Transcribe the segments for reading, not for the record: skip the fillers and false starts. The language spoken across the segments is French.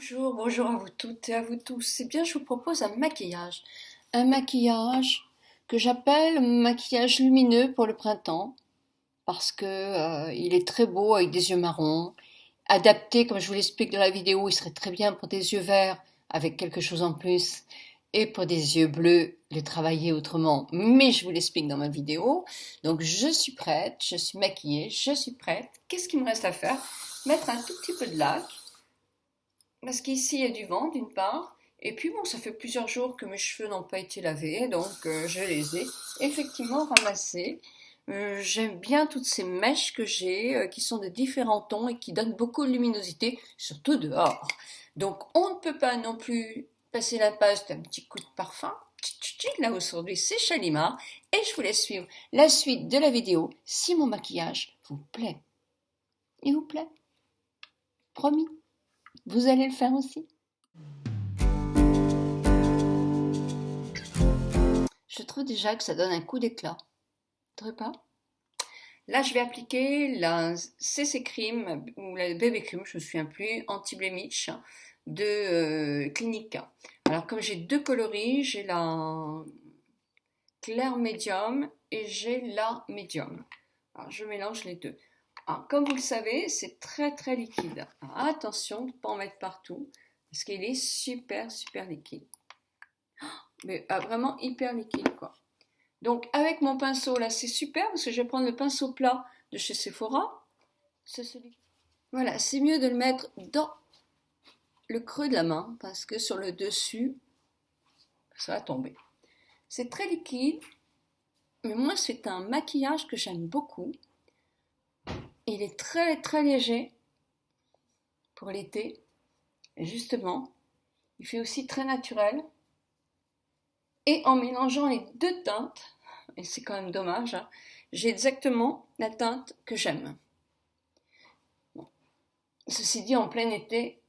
Bonjour, bonjour à vous toutes et à vous tous. Eh bien, je vous propose un maquillage. Un maquillage que j'appelle maquillage lumineux pour le printemps parce que il est très beau avec des yeux marrons. Adapté, comme je vous l'explique dans la vidéo, il serait très bien pour des yeux verts avec quelque chose en plus et pour des yeux bleus, le travailler autrement. Mais je vous l'explique dans ma vidéo. Donc, je suis prête, je suis maquillée, je suis prête. Qu'est-ce qu'il me reste à faire? Mettre un tout petit peu de lac. Parce qu'ici, il y a du vent, d'une part. Et puis, bon, ça fait plusieurs jours que mes cheveux n'ont pas été lavés, donc je les ai effectivement ramassés. J'aime bien toutes ces mèches que j'ai, qui sont de différents tons et qui donnent beaucoup de luminosité, surtout dehors. Donc, on ne peut pas non plus passer l'impasse d'un petit coup de parfum. Là, aujourd'hui, c'est Chalimard. Et je vous laisse suivre la suite de la vidéo si mon maquillage vous plaît. Il vous plaît? Promis. Vous allez le faire aussi. Je trouve déjà que ça donne un coup d'éclat. Vous trouvez pas? Là, je vais appliquer la CC Cream ou la BB Cream, je ne me souviens plus, anti-blemish de Clinique. Alors, comme j'ai deux coloris, j'ai la claire médium et j'ai la médium. Alors, je mélange les deux. Alors, comme vous le savez, c'est très très liquide. Alors, attention de ne pas en mettre partout parce qu'il est super super liquide. Mais vraiment hyper liquide quoi. Donc avec mon pinceau là c'est super parce que je vais prendre le pinceau plat de chez Sephora. C'est celui. Voilà, c'est mieux de le mettre dans le creux de la main parce que sur le dessus ça va tomber. C'est très liquide, mais moi c'est un maquillage que j'aime beaucoup. Il est très très léger pour l'été. Et justement, il fait aussi très naturel. Et en mélangeant les deux teintes, et c'est quand même dommage, hein, j'ai exactement la teinte que j'aime. Bon. Ceci dit, en plein été,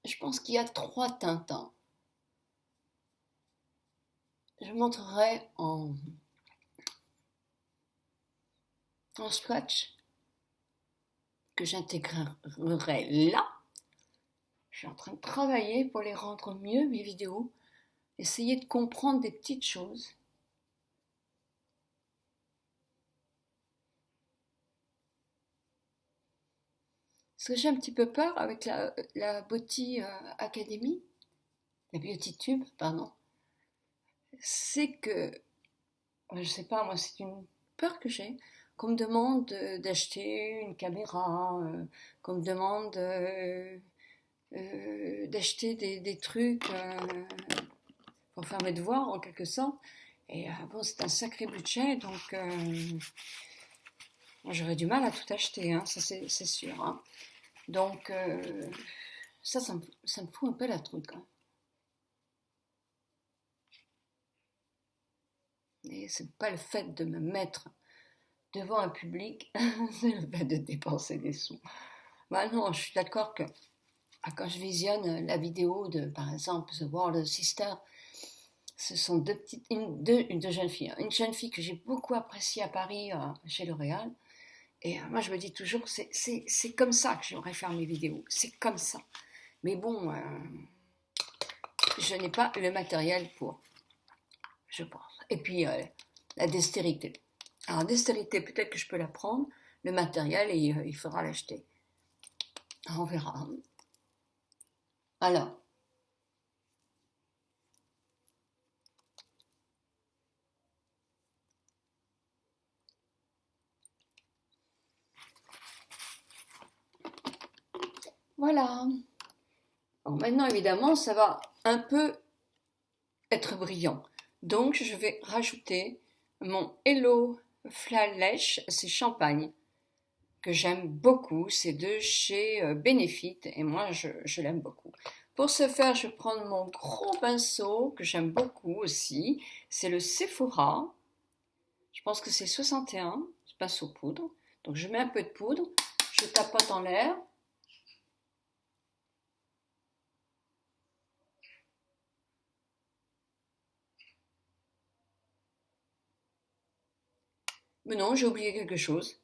je pense qu'il y a trois teintes. Hein. Je montrerai en swatch que j'intégrerai là. Je suis en train de travailler pour les rendre mieux, mes vidéos. Essayer de comprendre des petites choses. Ce que j'ai un petit peu peur avec la Beauty Academy, la Beauty Tube, pardon, c'est que, je sais pas, moi c'est une peur que j'ai, qu'on me demande d'acheter une caméra, qu'on me demande d'acheter des trucs pour faire mes devoirs en quelque sorte. Et bon, c'est un sacré budget, donc j'aurais du mal à tout acheter, hein, ça c'est sûr. Hein. Donc ça me fout un peu la trouille quand même. Et c'est pas le fait de me mettre devant un public, c'est le fait de dépenser des sous. Bah non, je suis d'accord que quand je visionne la vidéo de, par exemple, The World Sister, ce sont deux jeunes filles. Une jeune fille que j'ai beaucoup appréciée à Paris, chez L'Oréal. Et moi, je me dis toujours, c'est comme ça que j'aimerais faire mes vidéos. C'est comme ça. Mais bon, je n'ai pas le matériel pour, je pense. Et puis, la dextérité. Alors, la dextérité, peut-être que je peux la prendre. Le matériel, et il faudra l'acheter. On verra. Alors, voilà. Bon, maintenant, évidemment, ça va un peu être brillant. Donc, je vais rajouter mon Hello Flawless, c'est champagne, que j'aime beaucoup. C'est de chez Benefit et moi, je l'aime beaucoup. Pour ce faire, je vais prendre mon gros pinceau, que j'aime beaucoup aussi. C'est le Sephora. Je pense que c'est 61, pinceau poudre. Donc, je mets un peu de poudre, je tapote en l'air. Mais non, j'ai oublié quelque chose.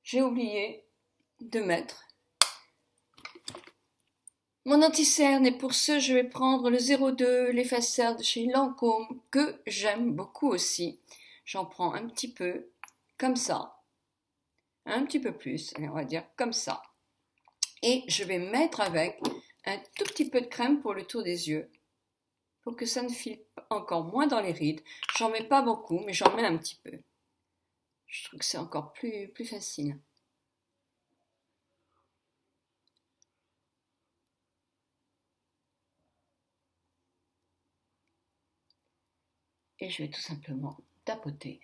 J'ai oublié de mettre mon anti-cerne et pour ce, je vais prendre le 02, l'effacer de chez Lancôme, que j'aime beaucoup aussi. J'en prends un petit peu, comme ça, un petit peu plus, allez, on va dire comme ça. Et je vais mettre avec un tout petit peu de crème pour le tour des yeux, pour que ça ne file encore moins dans les rides. J'en mets pas beaucoup, mais j'en mets un petit peu. Je trouve que c'est encore plus facile. Et je vais tout simplement tapoter.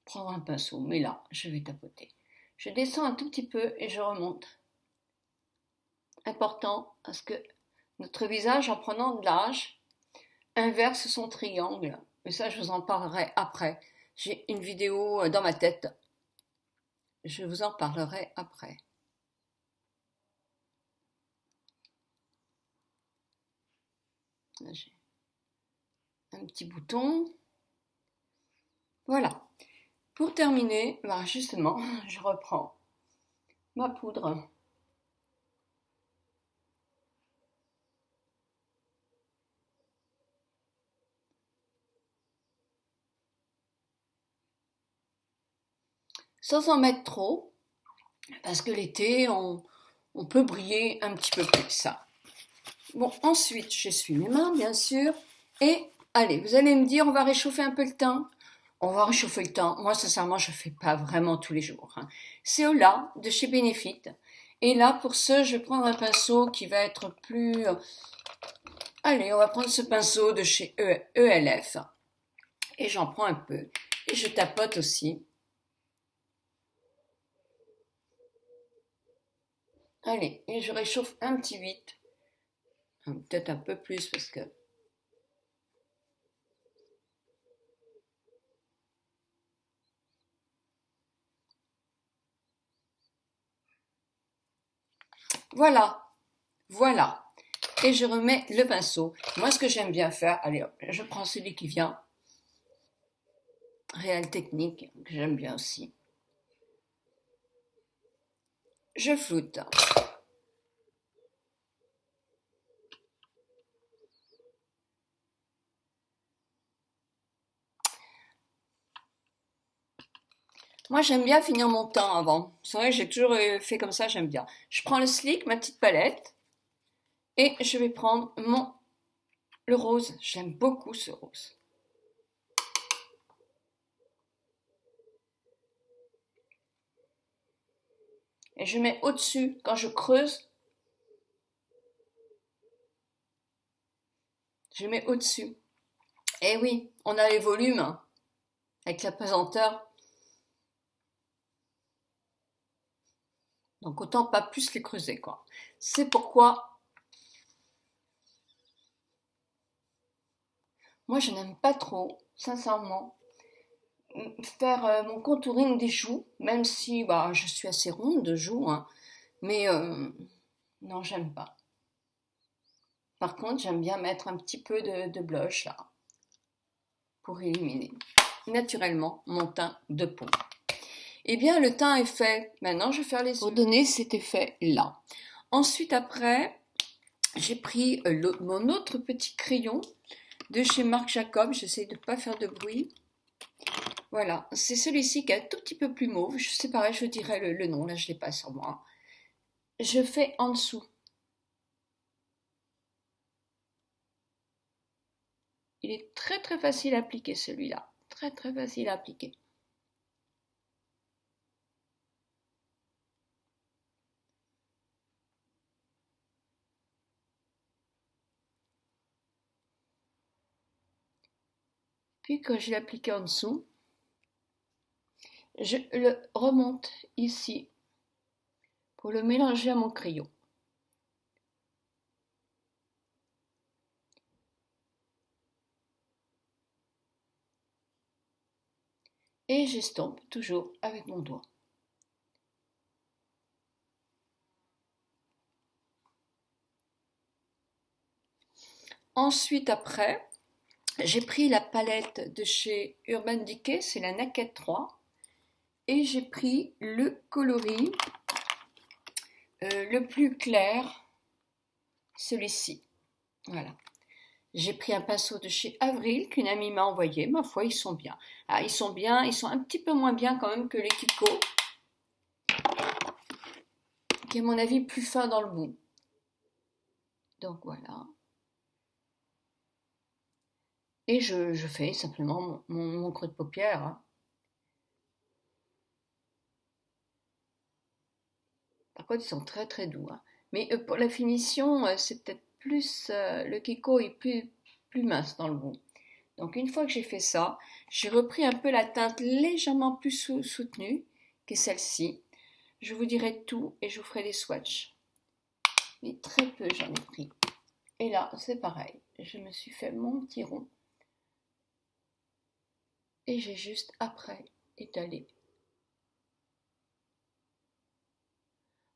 Prendre un pinceau, mais là, je vais tapoter. Je descends un tout petit peu et je remonte. Important, parce que notre visage, en prenant de l'âge, inverse son triangle. Mais ça, je vous en parlerai après. J'ai une vidéo dans ma tête. Je vous en parlerai après. Là, j'ai un petit bouton. Voilà. Pour terminer, ben justement, je reprends ma poudre. Sans en mettre trop, parce que l'été, on peut briller un petit peu plus. Bon, ensuite, j'essuie mes mains, bien sûr. Et allez, vous allez me dire, on va réchauffer un peu le teint. On va réchauffer le teint. Moi, sincèrement, je ne fais pas vraiment tous les jours. C'est Ola de chez Benefit. Et là, pour ce, je vais prendre un pinceau qui va être plus... Allez, on va prendre ce pinceau de chez ELF. Et j'en prends un peu. Et je tapote aussi. Allez, et je réchauffe un petit vite. Peut-être un peu plus parce que... Voilà, voilà. Et je remets le pinceau. Moi, ce que j'aime bien faire, allez, hop, je prends celui qui vient. Réal Technique, que j'aime bien aussi. Je floute. Moi, j'aime bien finir mon teint avant. C'est vrai que j'ai toujours fait comme ça, j'aime bien. Je prends le Slick, ma petite palette, et je vais prendre le rose. J'aime beaucoup ce rose. Et je mets au-dessus, quand je creuse, je mets au-dessus. Et oui, on a les volumes avec l'apesanteur. Donc autant pas plus les creuser, quoi. C'est pourquoi moi je n'aime pas trop, sincèrement, faire mon contouring des joues, même si bah, je suis assez ronde de joues, hein, mais non, j'aime pas. Par contre, j'aime bien mettre un petit peu de blush là, pour éliminer naturellement mon teint de peau. Eh bien, le teint est fait. Maintenant, je vais faire les yeux. Pour donner cet effet là. Ensuite, après, j'ai pris mon autre petit crayon de chez Marc Jacob. J'essaie de ne pas faire de bruit. Voilà, c'est celui-ci qui est un tout petit peu plus mauve. C'est pareil, je dirais le nom. Là, je ne l'ai pas sur moi. Je fais en dessous. Il est très très facile à appliquer celui-là. Très très facile à appliquer. Puis quand je l'ai appliqué en dessous, je le remonte ici pour le mélanger à mon crayon. Et j'estompe toujours avec mon doigt. Ensuite, après, j'ai pris la palette de chez Urban Decay, c'est la Naked 3, et j'ai pris le coloris Le plus clair, celui-ci. Voilà. J'ai pris un pinceau de chez Avril qu'une amie m'a envoyé. Ma foi, ils sont bien. Ah, ils sont bien, ils sont un petit peu moins bien quand même que les Kiko, qui est à mon avis plus fin dans le bout. Donc voilà. Et je fais simplement mon creux de paupière. Hein. Par contre, ils sont très très doux. Hein. Mais pour la finition, c'est peut-être plus... le Kiko est plus mince dans le bout. Donc une fois que j'ai fait ça, j'ai repris un peu la teinte légèrement plus soutenue que celle-ci. Je vous dirai tout et je vous ferai des swatchs. Mais très peu j'en ai pris. Et là, c'est pareil. Je me suis fait mon petit rond. Et j'ai juste après étalé.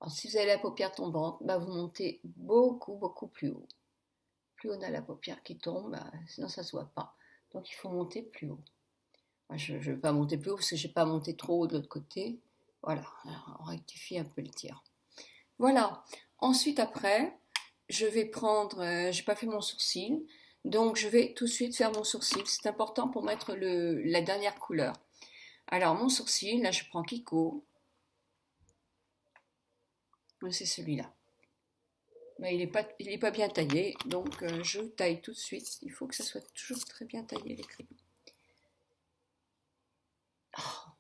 Alors si vous avez la paupière tombante, bah, vous montez beaucoup plus haut. Plus on a la paupière qui tombe, bah, sinon ça ne se voit pas. Donc il faut monter plus haut. Moi, je ne vais pas monter plus haut parce que je n'ai pas monté trop haut de l'autre côté. Voilà, alors, on rectifie un peu le tir. Voilà. Ensuite, après, je vais prendre... j'ai pas fait mon sourcil. Donc, je vais tout de suite faire mon sourcil. C'est important pour mettre la dernière couleur. Alors, mon sourcil, là, je prends Kiko. C'est celui-là. Mais il est pas bien taillé. Donc, je taille tout de suite. Il faut que ça soit toujours très bien taillé, les crayons. Oh.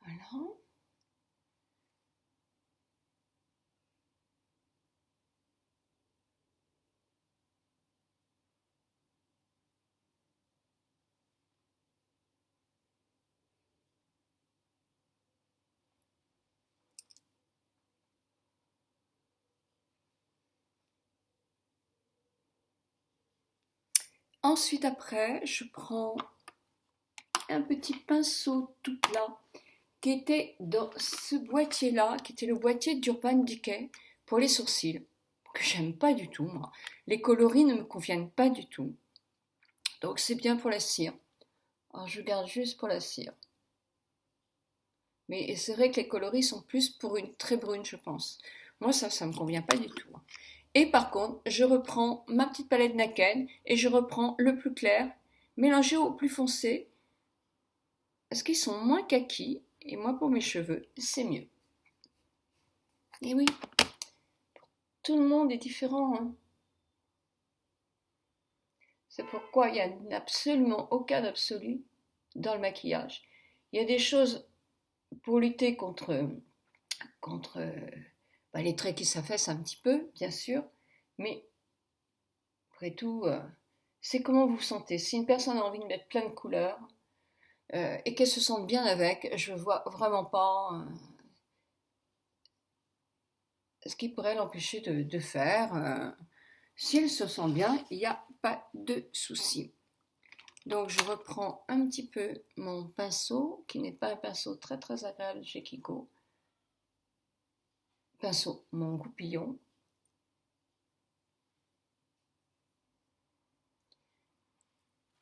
Voilà. Ensuite, après, je prends un petit pinceau tout plat qui était dans ce boîtier-là, qui était le boîtier d'Urban Decay pour les sourcils, que j'aime pas du tout, moi. Les coloris ne me conviennent pas du tout. Donc c'est bien pour la cire. Alors je garde juste pour la cire. Mais c'est vrai que les coloris sont plus pour une très brune, je pense. Moi, ça me convient pas du tout. Et par contre, je reprends ma petite palette Naked et je reprends le plus clair, mélangé au plus foncé, parce qu'ils sont moins kaki, et moi pour mes cheveux, c'est mieux. Et oui, tout le monde est différent. Hein. C'est pourquoi il n'y a absolument aucun absolu dans le maquillage. Il y a des choses pour lutter contre les traits qui s'affaissent un petit peu, bien sûr, mais après tout, c'est comment vous vous sentez. Si une personne a envie de mettre plein de couleurs et qu'elle se sente bien avec, je ne vois vraiment pas ce qui pourrait l'empêcher de faire. Si elle se sent bien, il n'y a pas de souci. Donc je reprends un petit peu mon pinceau, qui n'est pas un pinceau très très agréable chez Kiko. Pinceau, mon goupillon.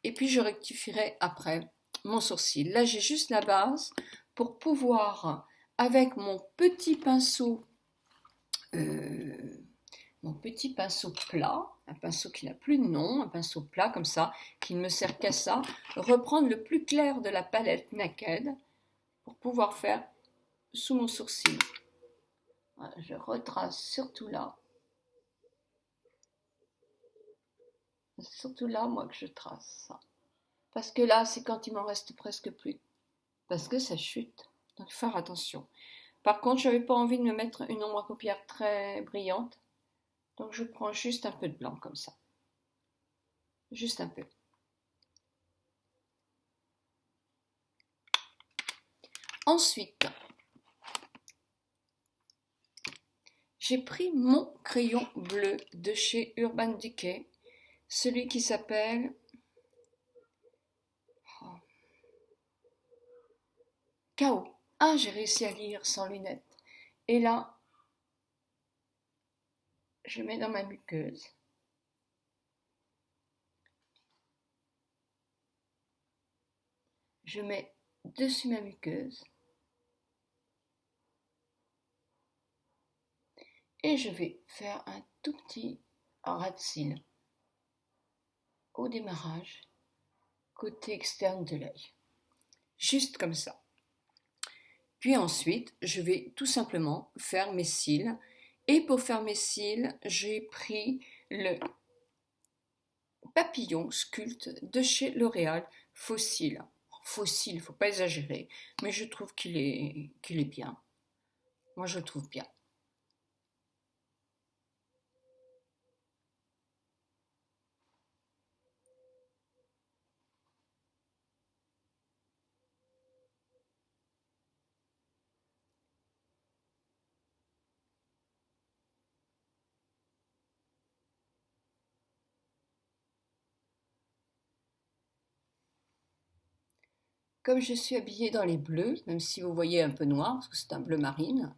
Et puis je rectifierai après mon sourcil. Là j'ai juste la base pour pouvoir, avec mon petit pinceau plat, un pinceau qui n'a plus de nom, un pinceau plat comme ça, qui ne me sert qu'à ça, reprendre le plus clair de la palette Naked pour pouvoir faire sous mon sourcil. Voilà, je retrace surtout là. C'est surtout là, moi, que je trace ça. Parce que là, c'est quand il m'en reste presque plus. Parce que ça chute. Donc, faire attention. Par contre, je n'avais pas envie de me mettre une ombre à paupières très brillante. Donc, je prends juste un peu de blanc comme ça. Juste un peu. Ensuite, j'ai pris mon crayon bleu de chez Urban Decay. Celui qui s'appelle... KO. Ah, j'ai réussi à lire sans lunettes. Et là, je mets dans ma muqueuse. Je mets dessus ma muqueuse. Et je vais faire un tout petit ras de cils au démarrage, côté externe de l'œil. Juste comme ça. Puis ensuite, je vais tout simplement faire mes cils. Et pour faire mes cils, j'ai pris le papillon sculpte de chez L'Oréal Fossil. Fossil, faut pas exagérer, mais je trouve qu'il est bien. Moi, je le trouve bien. Comme je suis habillée dans les bleus, même si vous voyez un peu noir, parce que c'est un bleu marine,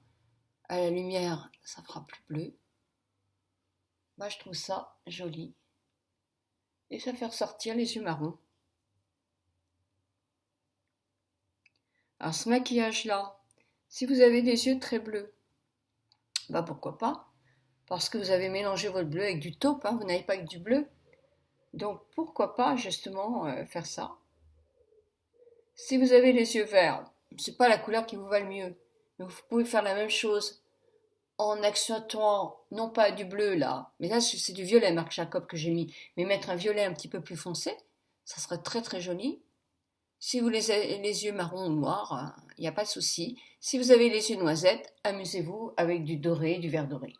à la lumière, ça fera plus bleu. Moi, je trouve ça joli. Et ça fait ressortir les yeux marrons. Alors, ce maquillage-là, si vous avez des yeux très bleus, bah pourquoi pas? Parce que vous avez mélangé votre bleu avec du taupe, hein, vous n'avez pas que du bleu. Donc, pourquoi pas justement faire ça? Si vous avez les yeux verts, c'est pas la couleur qui vous va le mieux. Mais vous pouvez faire la même chose en accentuant, non pas du bleu là, mais là c'est du violet Marc Jacob que j'ai mis, mais mettre un violet un petit peu plus foncé, ça serait très très joli. Si vous avez les yeux marron ou noirs, il n'y a pas de souci. Si vous avez les yeux noisettes, amusez-vous avec du doré, du vert doré.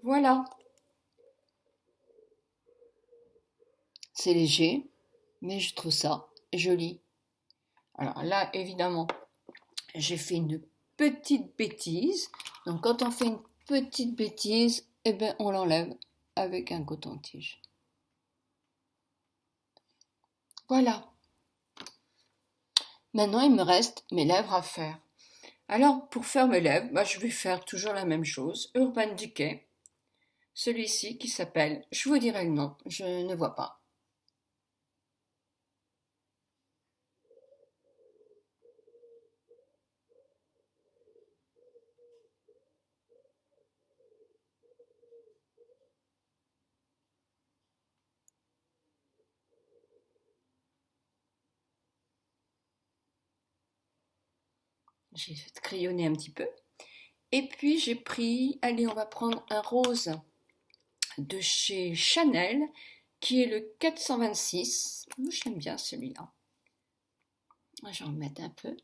Voilà, c'est léger, mais je trouve ça joli. Alors là, évidemment, j'ai fait une petite bêtise. Donc quand on fait une petite bêtise, eh ben, on l'enlève avec un coton-tige. Voilà. Maintenant, il me reste mes lèvres à faire. Alors, pour faire mes lèvres, bah, je vais faire toujours la même chose. Urban Decay. Celui-ci qui s'appelle, je vous dirai le nom, je ne vois pas. J'ai fait crayonner un petit peu. Et puis j'ai pris, allez, on va prendre un rose de chez Chanel qui est le 426. Moi, je l'aime bien celui-là. Je vais en mettre un peu.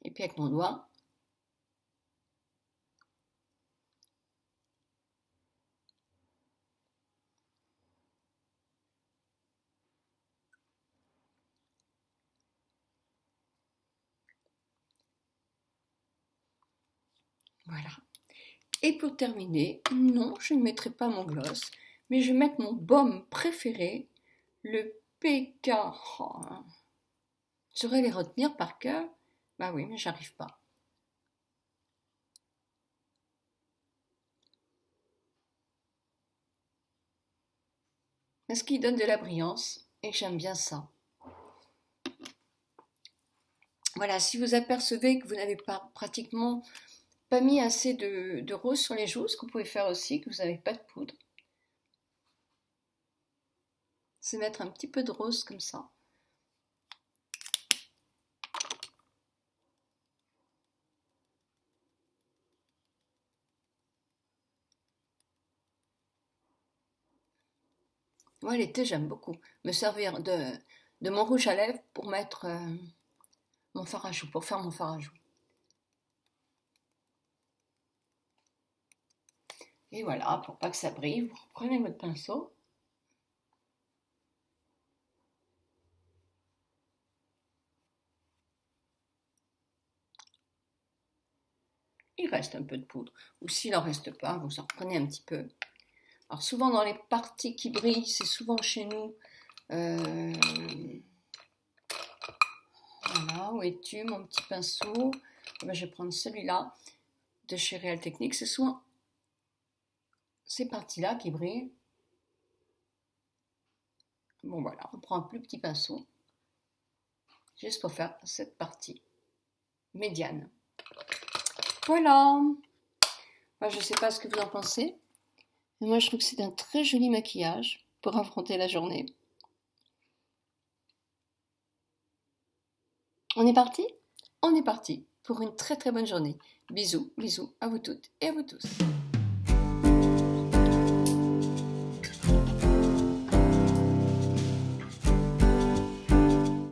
Et puis avec mon doigt, voilà. Et pour terminer, non, je ne mettrai pas mon gloss, mais je vais mettre mon baume préféré, le PK. Oh, je devrais les retenir par cœur. Bah oui, mais j'arrive pas. Parce qu'il donne de la brillance et j'aime bien ça. Voilà, si vous apercevez que vous n'avez pas pratiquement pas mis assez de rose sur les joues, ce que vous pouvez faire aussi, que vous n'avez pas de poudre, c'est mettre un petit peu de rose comme ça. Moi, l'été, j'aime beaucoup me servir de mon rouge à lèvres pour mettre mon fard à joues, pour faire mon fard à joues. Et voilà, pour pas que ça brille, vous prenez votre pinceau. Il reste un peu de poudre. Ou s'il n'en reste pas, vous en reprenez un petit peu. Alors souvent dans les parties qui brillent, c'est souvent chez nous. Voilà, où es-tu mon petit pinceau? Ben, je vais prendre celui-là de chez Real Techniques. C'est souvent ces parties-là qui brillent. Bon voilà, on prend un plus petit pinceau. Juste pour faire cette partie médiane. Voilà. Moi, je ne sais pas ce que vous en pensez. Mais moi, je trouve que c'est un très joli maquillage pour affronter la journée. On est parti? On est parti pour une très très bonne journée. Bisous, bisous à vous toutes et à vous tous.